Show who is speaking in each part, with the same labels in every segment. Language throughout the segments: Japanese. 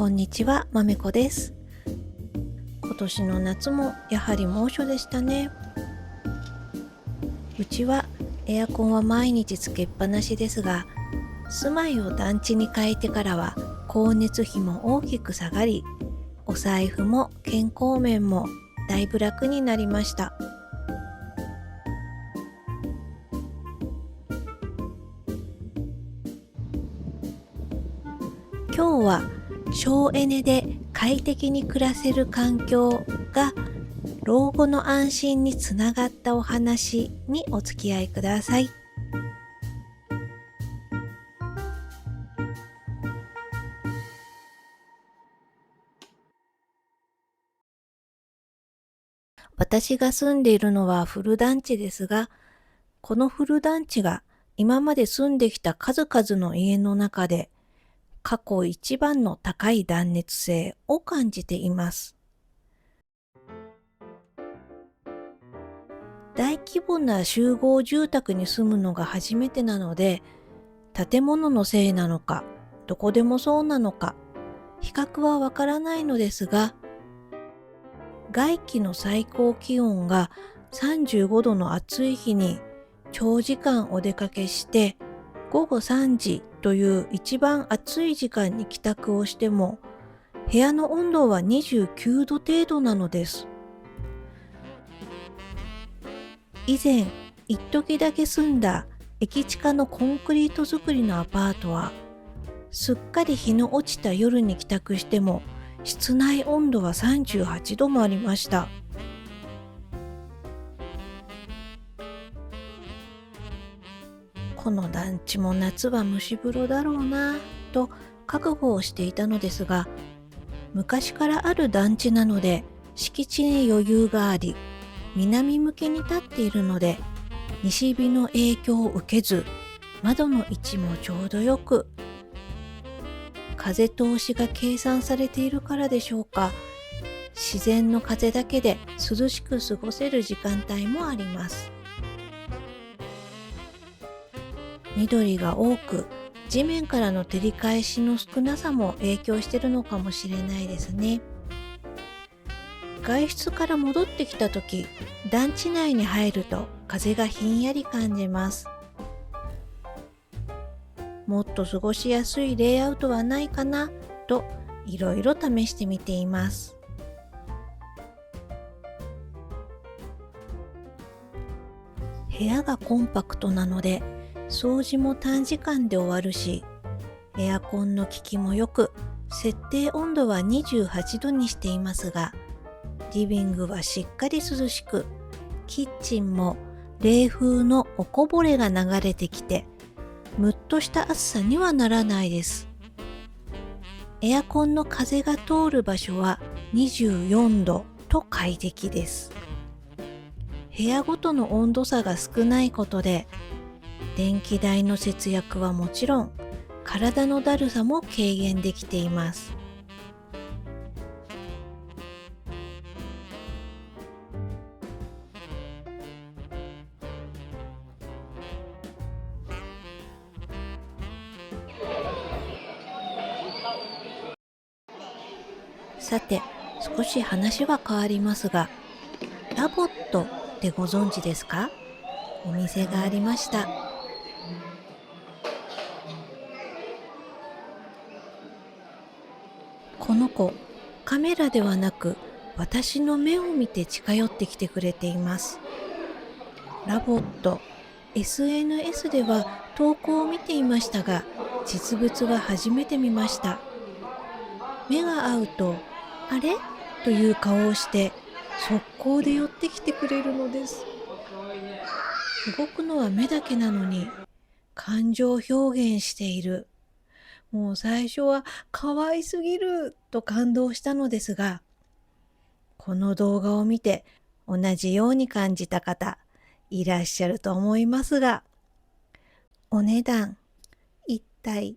Speaker 1: こんにちは、まめこです。今年の夏もやはり猛暑でしたね。うちはエアコンは毎日つけっぱなしですが、住まいを団地に変えてからは光熱費も大きく下がり、お財布も健康面もだいぶ楽になりました。今日は省エネで快適に暮らせる環境が老後の安心につながったお話にお付き合いください。私が住んでいるのはフル団地ですが、このフル団地が今まで住んできた数々の家の中で過去一番の高い断熱性を感じています。大規模な集合住宅に住むのが初めてなので、建物のせいなのか、どこでもそうなのか、比較はわからないのですが、外気の最高気温が35度の暑い日に長時間お出かけして午後3時という一番暑い時間に帰宅をしても部屋の温度は29度程度なのです。以前一時だけ住んだ駅近のコンクリート造りのアパートはすっかり日の落ちた夜に帰宅しても室内温度は38度もありました。この団地も夏は蒸し風呂だろうなと覚悟をしていたのですが、昔からある団地なので敷地に余裕があり、南向けに立っているので西日の影響を受けず、窓の位置もちょうどよく、風通しが計算されているからでしょうか、自然の風だけで涼しく過ごせる時間帯もあります。緑が多く、地面からの照り返しの少なさも影響しているのかもしれないですね。外出から戻ってきた時、団地内に入ると風がひんやり感じます。もっと過ごしやすいレイアウトはないかなといろいろ試してみています。部屋がコンパクトなので掃除も短時間で終わるし、エアコンの効きもよく、設定温度は28度にしていますが、リビングはしっかり涼しく、キッチンも冷風のおこぼれが流れてきて、むっとした暑さにはならないです。エアコンの風が通る場所は24度と快適です。部屋ごとの温度差が少ないことで、電気代の節約はもちろん、体のだるさも軽減できています。さて、少し話は変わりますが、ラボットってご存知ですか？お店がありました。この子、カメラではなく、私の目を見て近寄ってきてくれています。ラボット、SNS では投稿を見ていましたが、実物は初めて見ました。目が合うと、あれという顔をして、速攻で寄ってきてくれるのです。動くのは目だけなのに、感情表現している。もう最初は可愛すぎると感動したのですが、この動画を見て同じように感じた方いらっしゃると思いますが、お値段一体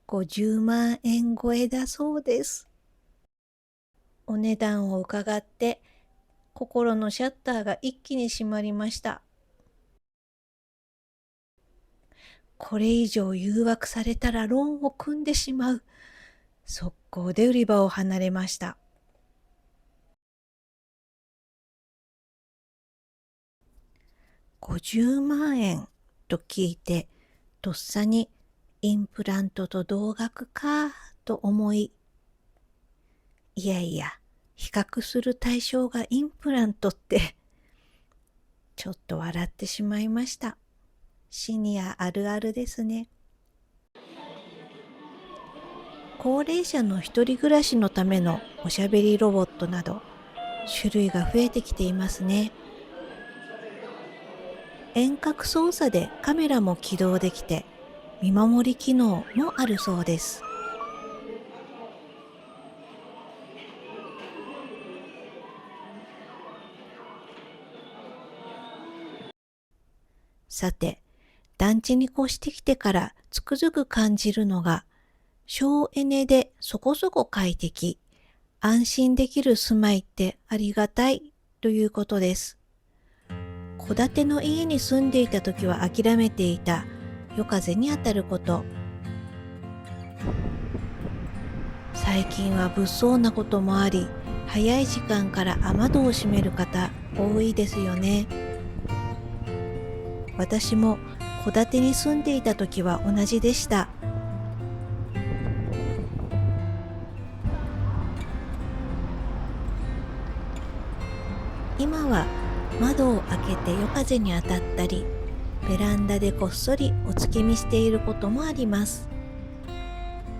Speaker 1: 50万円超えだそうです。お値段を伺って心のシャッターが一気に閉まりました。これ以上誘惑されたらローンを組んでしまう速攻で売り場を離れました。50万円と聞いて、とっさにインプラントと同額かと思い、いやいや、比較する対象がインプラントって、ちょっと笑ってしまいました。シニアあるあるですね。高齢者の一人暮らしのためのおしゃべりロボットなど、種類が増えてきていますね。遠隔操作でカメラも起動できて、見守り機能もあるそうです。さて、団地に越してきてからつくづく感じるのが、省エネでそこそこ快適、安心できる住まいってありがたいということです。戸建ての家に住んでいた時は諦めていた夜風に当たること。最近は物騒なこともあり、早い時間から雨戸を閉める方多いですよね。私も戸建てに住んでいた時は同じでした。今は窓を開けて夜風に当たったり、ベランダでこっそりお月見していることもあります。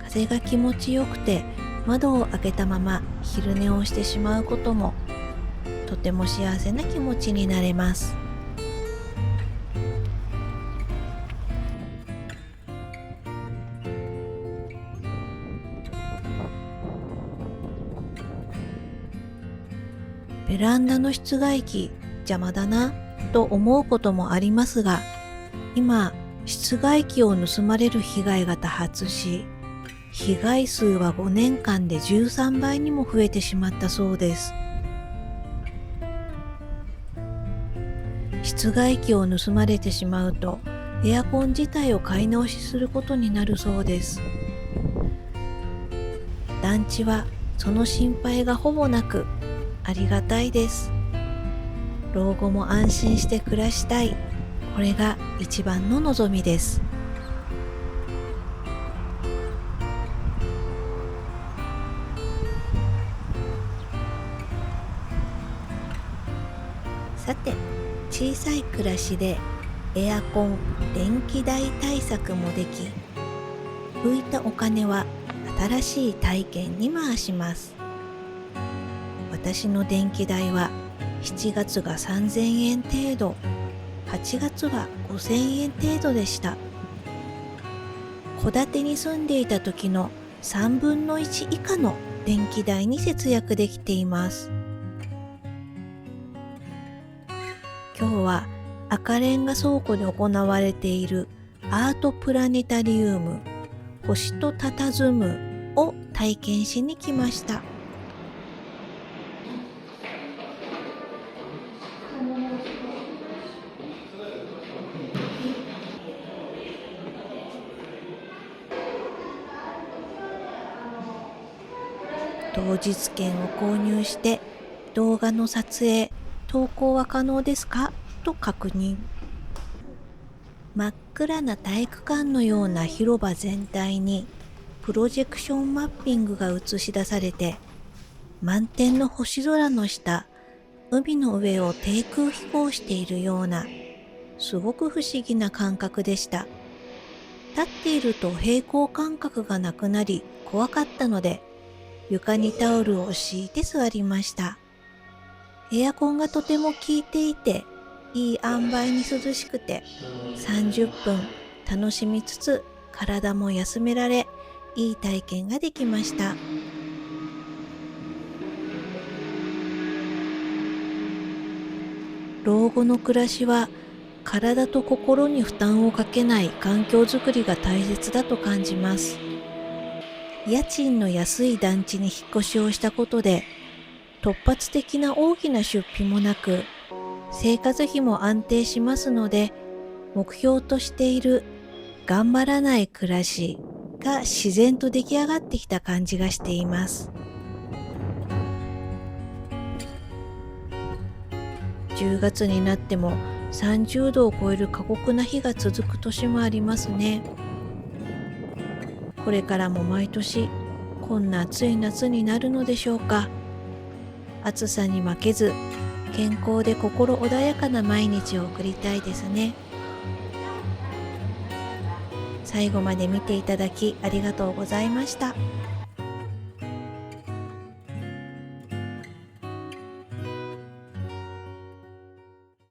Speaker 1: 風が気持ちよくて窓を開けたまま昼寝をしてしまうことも、とても幸せな気持ちになれます。ベランダの室外機邪魔だなと思うこともありますが、今室外機を盗まれる被害が多発し、被害数は5年間で13倍にも増えてしまったそうです。室外機を盗まれてしまうと、エアコン自体を買い直しすることになるそうです。団地はその心配がほぼなく、ありがたいです。老後も安心して暮らしたい。これが一番の望みです。さて、小さい暮らしでエアコン、電気代対策もでき、浮いたお金は新しい体験に回します。私の電気代は7月が3000円程度、8月は5000円程度でした。戸建てに住んでいた時の3分の1以下の電気代に節約できています。今日は赤レンガ倉庫で行われているアートプラネタリウム星と佇むを体験しに来ました。当日券を購入して動画の撮影・投稿は可能ですかと確認。真っ暗な体育館のような広場全体にプロジェクションマッピングが映し出されて、満天の星空の下、海の上を低空飛行しているような、すごく不思議な感覚でした。立っていると平行感覚がなくなり怖かったので、床にタオルを敷いて座りました。エアコンがとても効いていて、いい塩梅に涼しくて、30分楽しみつつ体も休められ、いい体験ができました。老後の暮らしは体と心に負担をかけない環境づくりが大切だと感じます。家賃の安い団地に引っ越しをしたことで、突発的な大きな出費もなく、生活費も安定しますので、目標としている頑張らない暮らしが自然と出来上がってきた感じがしています。10月になっても30度を超える過酷な日が続く年もありますね。これからも毎年こんな暑い夏になるのでしょうか。暑さに負けず健康で心穏やかな毎日を送りたいですね。最後まで見ていただきありがとうございました。